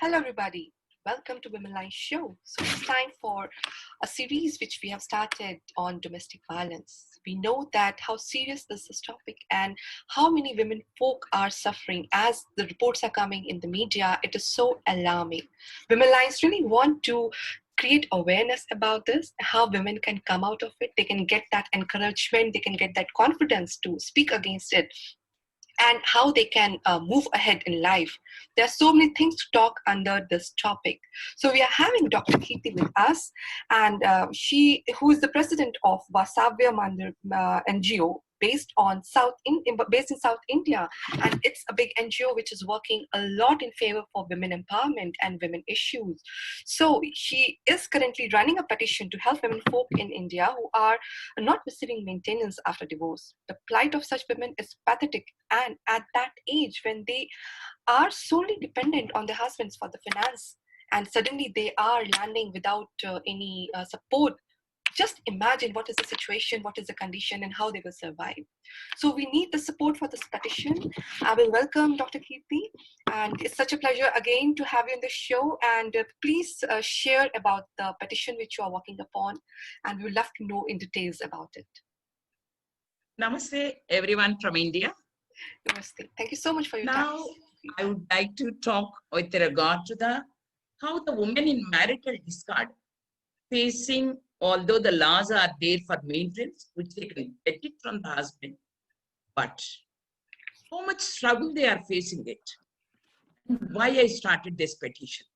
Hello everybody, welcome to Womenlines show. So it's time for a series which we have started on domestic violence. We know that how serious is this topic and how many women folk are suffering. As the reports are coming in the media, it is so alarming. Womenlines really want to create awareness about this, how women can come out of it, they can get that encouragement, they can get that confidence to speak against it, and how they can move ahead in life. There are so many things to talk under this topic. So we are having Dr. Keerthi with us, and who is the president of Vasavya Mahila NGO, based in South India, and it's a big NGO which is working a lot in favor for women empowerment and women issues. So she is currently running a petition to help women folk in India who are not receiving maintenance after divorce. The plight of such women is pathetic, and at that age when they are solely dependent on their husbands for the finance, and suddenly they are landing without any support. Just imagine what is the situation, what is the condition, and how they will survive. So we need the support for this petition. I will welcome Dr. Keerthi, and it's such a pleasure again to have you on the show. And please share about the petition which you are working upon, and we would love to know in details about it. Namaste, everyone from India. Namaste. Thank you so much for your time. Now, I would like to talk with regard to how the women in marital discard facing, although the laws are there for maintenance, which they can get it from the husband, but so much struggle they are facing it. Why I started this petition.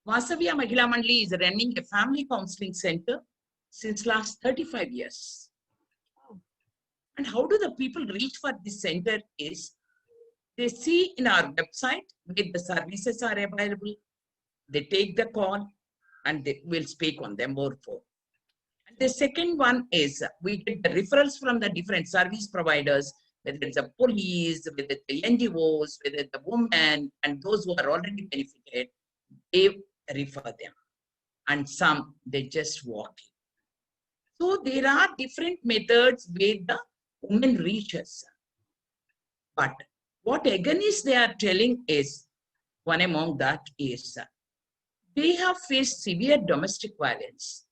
Vasavya Mahila Mandali is running a family counseling center since last 35 years. And how do the people reach for this center is, they see in our website where the services are available, they take the call and they will speak on them more for. And the second one is, we get the referrals from the different service providers, whether it's the police, whether it's the NGOs, whether it's the women, and those who are already benefited, they refer them. And some, they just walk in. So there are different methods where the women reaches. But what agonists they are telling is, one among that is, they have faced severe domestic violence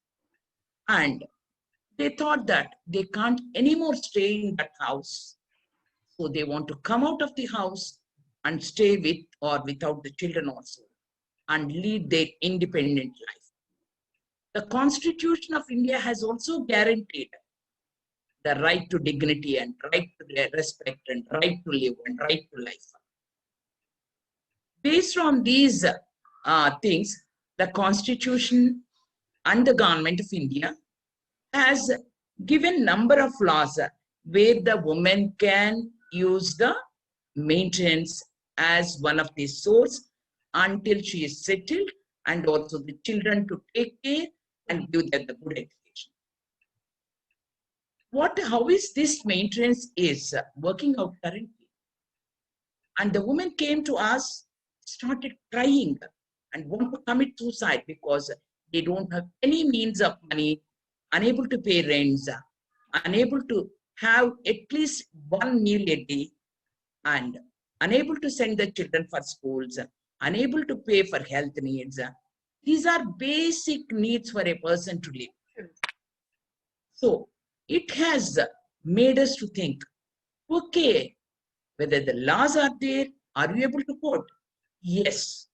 and they thought that they can't anymore stay in that house. So they want to come out of the house and stay with or without the children also and lead their independent life. The Constitution of India has also guaranteed the right to dignity and right to respect and right to live and right to life. Based on these things, the Constitution and the Government of India has given number of laws where the woman can use the maintenance as one of the source until she is settled, and also the children to take care and give them the good education. How is this maintenance is working out currently? And the woman came to us, started crying and want to commit suicide because they don't have any means of money, unable to pay rents, unable to have at least one meal a day, and unable to send the children for schools, unable to pay for health needs. These are basic needs for a person to live. So it has made us to think, okay, whether the laws are there, are you able to quote? Yes,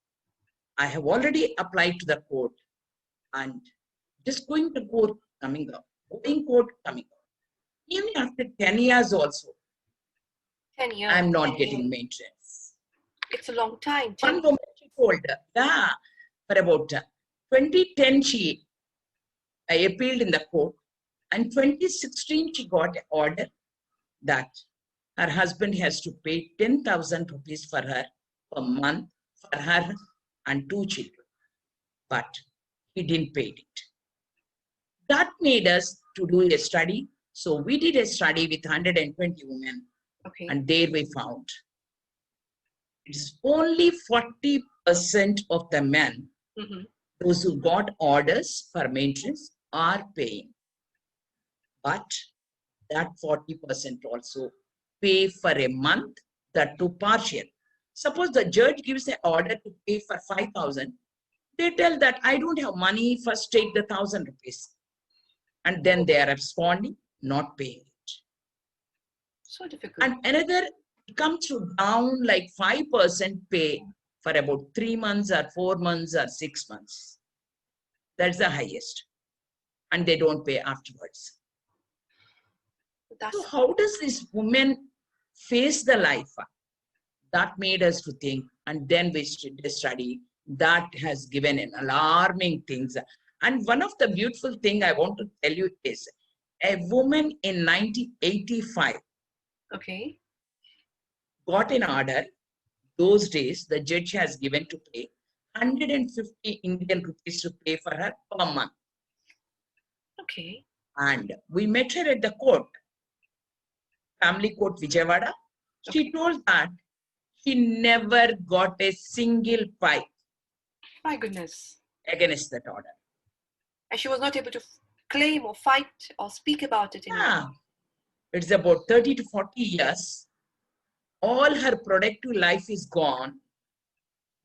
I have already applied to the court and just going to court coming up, going court coming up. Even after 10 years also, 10 years. I'm not getting maintenance. It's a long time. One woman, she told, for about 2010, she appealed in the court, and 2016, she got an order that her husband has to pay 10,000 rupees for her per month for her and 2 children. But he didn't pay it. That made us to do a study. So we did a study with 120 women. Okay. And there we found it's only 40% of the men, those who got orders for maintenance, are paying. But that 40% also pay for a month, that too partial. Suppose the judge gives an order to pay for 5,000. They tell that I don't have money, first take the 1,000 rupees. And then they are absconding, not paying it. So difficult. And another comes to down like 5% pay for about 3 months or 4 months or 6 months. That's the highest. And they don't pay afterwards. So how does this woman face the life? That made us to think, and then we did a study that has given an alarming things. And one of the beautiful thing I want to tell you is a woman in 1985 got an order. Those days, the judge has given to pay 150 Indian rupees to pay for her per month. Okay. And we met her at the court, family court, Vijayawada. She told that she never got a single pipe. My goodness. Against that order. And she was not able to claim or fight or speak about it anymore. Yeah. It's about 30 to 40 years. All her productive life is gone.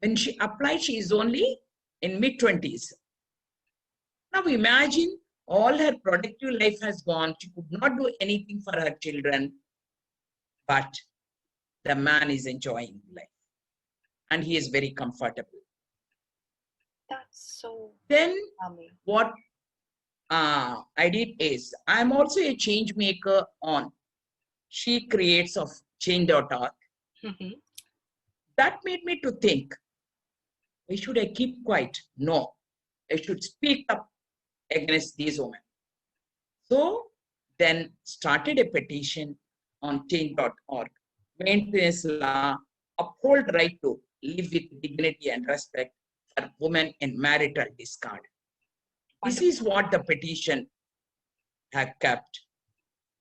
When she applied, she is only in mid-20s. Now imagine all her productive life has gone. She could not do anything for her children. But the man is enjoying life. And he is very comfortable. That's so Then charming. what I did is, I'm also a change maker on She Creates of Change.org. That made me to think, why should I keep quiet? No, I should speak up against these women. So then started a petition on Change.org. Maintenance law, uphold right to live with dignity and respect for women in marital discard. This is what the petition had kept.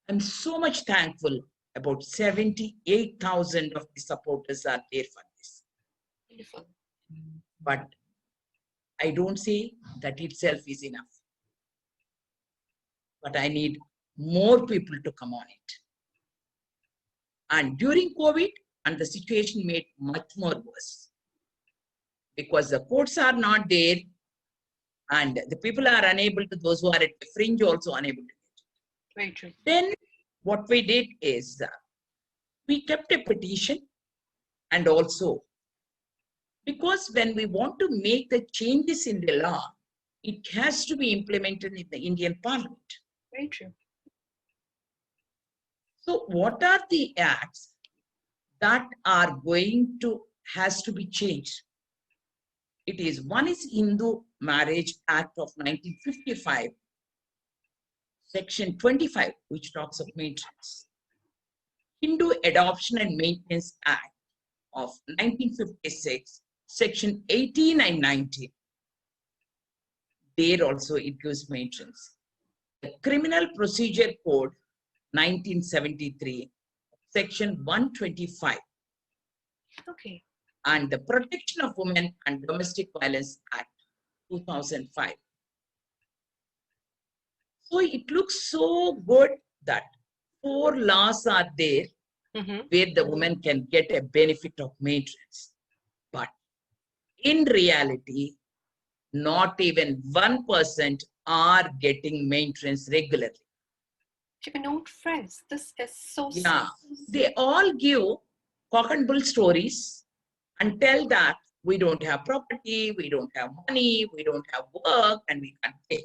I'm so much thankful. About 78,000 of the supporters are there for this. Beautiful. But I don't say that itself is enough. But I need more people to come on it. And during COVID, and the situation made much more worse. Because the courts are not there, and the people are unable to, those who are at the fringe also unable to get it. Very true. Then what we did is, we kept a petition, and also, because when we want to make the changes in the law, it has to be implemented in the Indian Parliament. Very true. So what are the acts that are going to, has to be changed? It is, one is Hindu Marriage Act of 1955, Section 25, which talks of maintenance. Hindu Adoption and Maintenance Act of 1956, Section 18 and 19. There also it gives maintenance. The Criminal Procedure Code 1973, Section 125. Okay. And the Protection of Women and Domestic Violence Act 2005. So it looks so good that 4 laws are there where the woman can get a benefit of maintenance. But in reality, not even 1% are getting maintenance regularly. Keep a note, friends. This is so Yeah, sad. they all give cock and bull stories and tell that we don't have property, we don't have money, we don't have work, and we can't pay.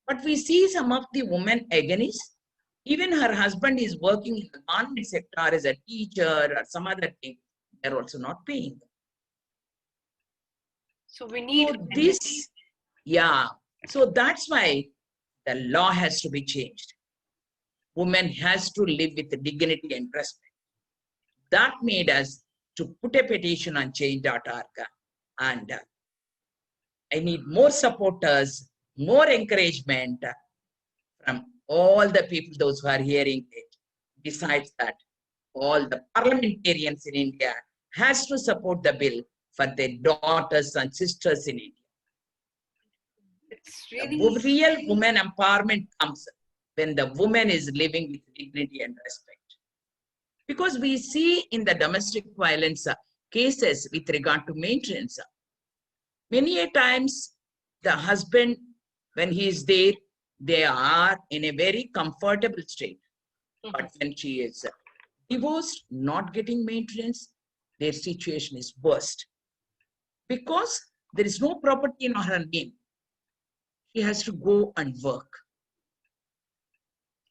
But we see some of the women against, even her husband is working in the government sector as a teacher or some other thing, they're also not paying. So we need this, yeah. So that's why the law has to be changed. Women has to live with dignity and respect. That made us to put a petition on change.org, and I need more supporters, more encouragement from all the people, those who are hearing it. Besides that, all the parliamentarians in India has to support the bill for their daughters and sisters in India. It's really the real women empowerment comes when the woman is living with dignity and respect. Because we see in the domestic violence cases with regard to maintenance, many a times the husband, when he is there, they are in a very comfortable state. But when she is divorced, not getting maintenance, their situation is worst. Because there is no property in her name, she has to go and work.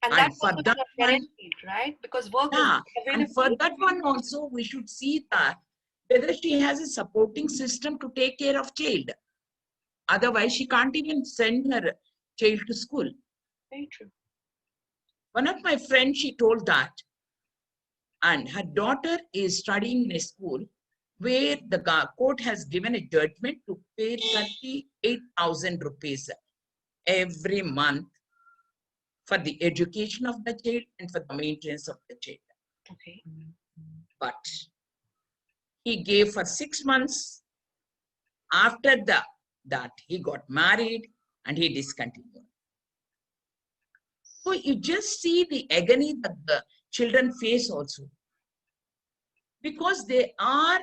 And And that's for also that not one, guaranteed, right? Because work is yeah, and for available. that one also, we should see that whether she has a supporting system to take care of child. Otherwise, she can't even send her child to school. Very true. One of my friends, she told that, and her daughter is studying in a school where the court has given a judgment to pay 38,000 rupees every month for the education of the child and for the maintenance of the child. Okay. But he gave for 6 months. After that, he got married and he discontinued. So you just see the agony that the children face also. Because they are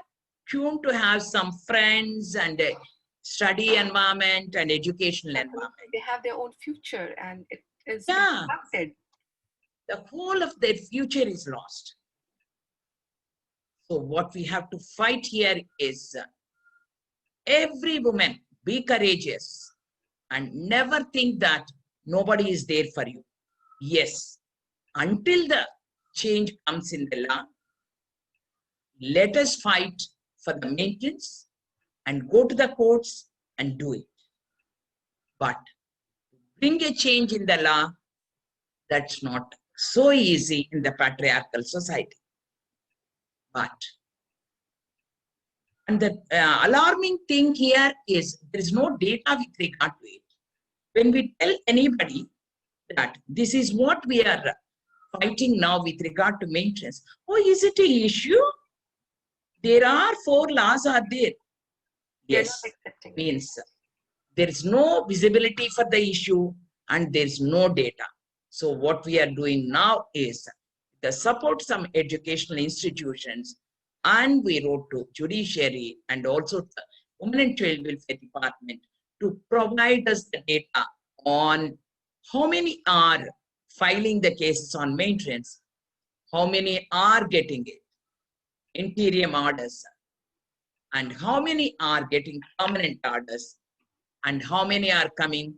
tuned to have some friends and a study environment and educational environment. They have their own future and it is Yeah, impacted. the whole of their future is lost. So what we have to fight here is every woman be courageous and never think that nobody is there for you. Yes, until the change comes in the law, let us fight for the maintenance and go to the courts and do it. But bring a change in the law, that's not so easy in the patriarchal society. But, and the alarming thing here is there is no data with regard to it. When we tell anybody that this is what we are fighting now with regard to maintenance, oh, is it an issue? There are 4 laws are there. Yes, means there is no visibility for the issue and there is no data. So what we are doing now is to support some educational institutions, and we wrote to judiciary and also the Women and Child Welfare Department to provide us the data on how many are filing the cases on maintenance, how many are getting it, interim orders, and how many are getting permanent orders, and how many are coming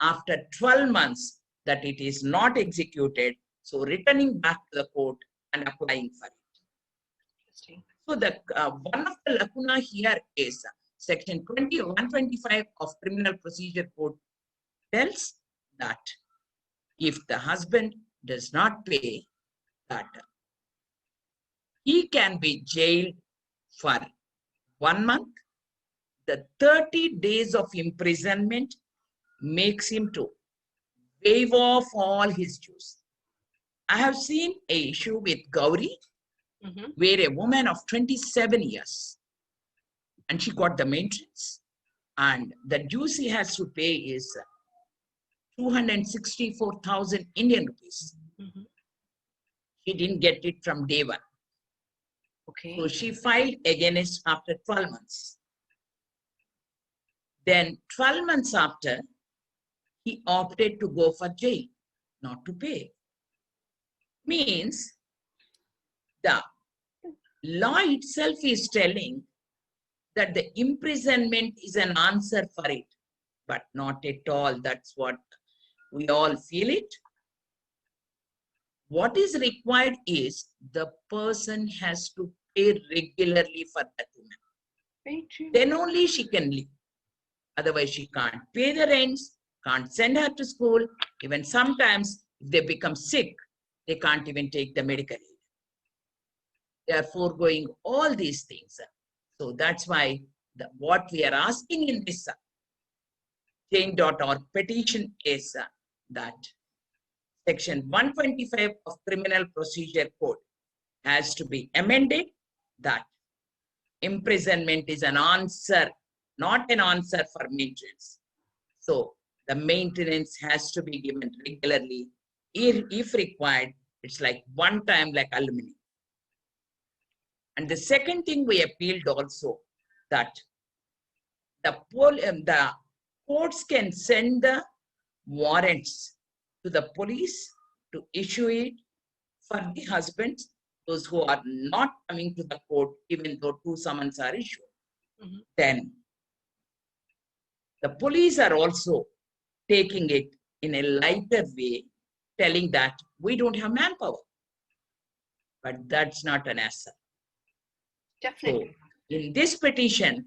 after 12 months that it is not executed, so returning back to the court and applying for it. So the one of the lacuna here is section 125 of Criminal Procedure Code tells that if the husband does not pay, that he can be jailed for 1 month. The 30 days of imprisonment makes him to waive off all his dues. I have seen an issue with Gauri, where a woman of 27 years, and she got the maintenance, and the dues he has to pay is 264,000 Indian rupees. She didn't get it from day one. Okay. So she filed against after 12 months. Then 12 months after, he opted to go for jail, not to pay. Means the law itself is telling that the imprisonment is an answer for it, but not at all. That's what we all feel it. What is required is the person has to pay regularly for that woman. Very true. Then only she can live. Otherwise, she can't pay the rents, can't send her to school. Even sometimes, if they become sick, they can't even take the medical aid. They are foregoing all these things. So that's why what we are asking in this change.org petition is that section 125 of Criminal Procedure Code has to be amended, that imprisonment is an answer, not an answer for maintenance. So the maintenance has to be given regularly. If required, it's like one time like aluminum. And the second thing we appealed also, that the courts can send the warrants to the police to issue it for the husbands, those who are not coming to the court, even though 2 summons are issued. Then the police are also taking it in a lighter way, telling that we don't have manpower. But that's not an answer. Definitely. So in this petition,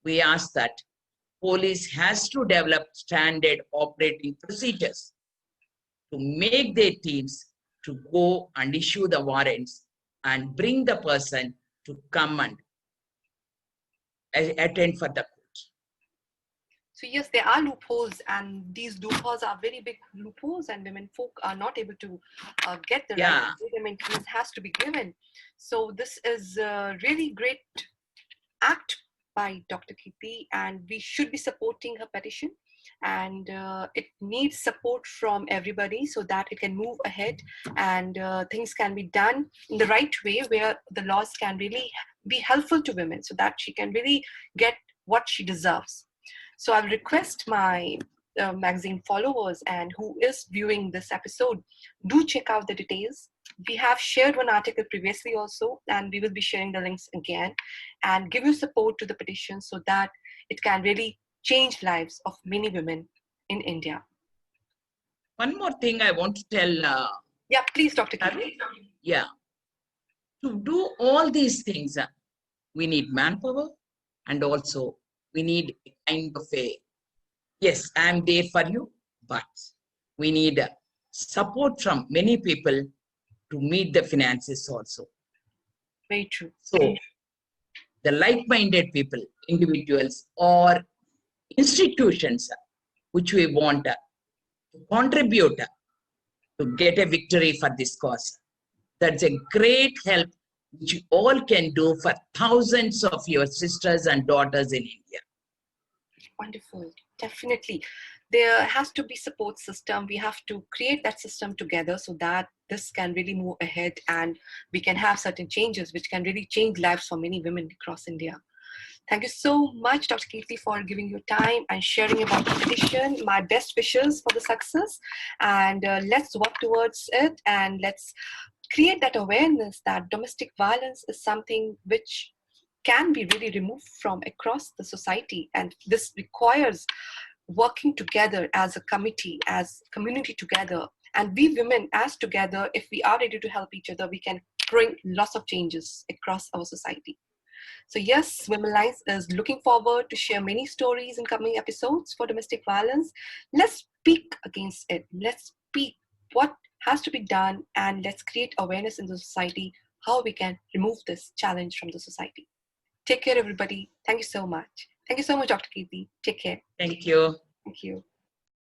we ask that police has to develop standard operating procedures to make their teams to go and issue the warrants and bring the person to come and attend for the court. So yes, there are loopholes, and these loopholes are very big loopholes, and women folk are not able to get the right maintenance has to be given. So this is a really great act by Dr. Keerthi, and we should be supporting her petition. And it needs support from everybody so that it can move ahead and things can be done in the right way, where the laws can really be helpful to women so that she can really get what she deserves. So I'll request my magazine followers and who is viewing this episode, do check out the details. We have shared one article previously also, and we will be sharing the links again, and give you support to the petition so that it can really change lives of many women in India. One more thing I want to tell. Yeah, please, Dr. Keerthi. Yeah. To do all these things, we need manpower, and also we need a kind of yes, I'm there for you, but we need support from many people to meet the finances also. Very true. So the like-minded people, individuals or institutions which we want to contribute to get a victory for this cause. That's a great help which you all can do for thousands of your sisters and daughters in India. Wonderful. Definitely. There has to be support system. We have to create that system together so that this can really move ahead and we can have certain changes which can really change lives for many women across India. Thank you so much, Dr. Keerthi, for giving your time and sharing about the petition. My best wishes for the success, and let's work towards it, and let's create that awareness that domestic violence is something which can be really removed from across the society, and this requires working together as a committee, as community together, and we women as together, if we are ready to help each other, we can bring lots of changes across our society. So yes, Womenlines is looking forward to share many stories in coming episodes for domestic violence. Let's speak against it. Let's speak what has to be done, and let's create awareness in the society how we can remove this challenge from the society. Take care, everybody. Thank you so much. Thank you so much, Dr. Keerthi. Take care. Thank you. Thank you.